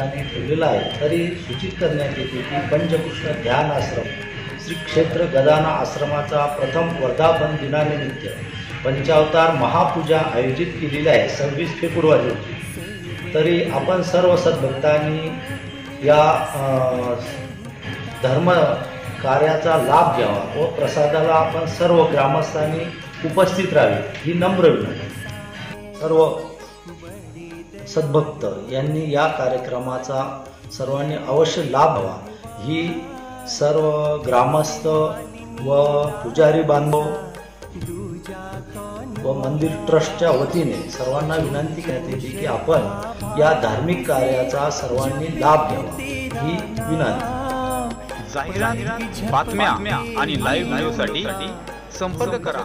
ठिकाणी ठेवलेला आहे, तरी सूचित करण्यात येते की पंचकृष्ण ध्यान आश्रम श्री क्षेत्र गदाना आश्रमाचा प्रथम वर्धापन दिनानिमित्त पंचावतार महापूजा आयोजित केलेली आहे 26 फेब्रुवारी रोजी। तरी आपण सर्व सद्भक्तांनी या धर्म कार्याचा लाभ घ्यावा व प्रसादाला आपण सर्व ग्रामस्थांनी उपस्थित राहावे ही नम्र विनंती। सर्व सद्भक्त यांनी या कार्यक्रमाचा सर्वांनी अवश्य लाभ घ्यावा ही सर्व ग्रामस्थ व पुजारी बांधव व मंदिर ट्रस्टच्या वतीने सर्वांना विनंती करण्यात येते की आपण या धार्मिक कार्याचा सर्वांनी लाभ घ्यावा ही विनंती। जाहिरात, बातम्या आणि लाईव्ह व्हिडिओसाठी संपर्क करा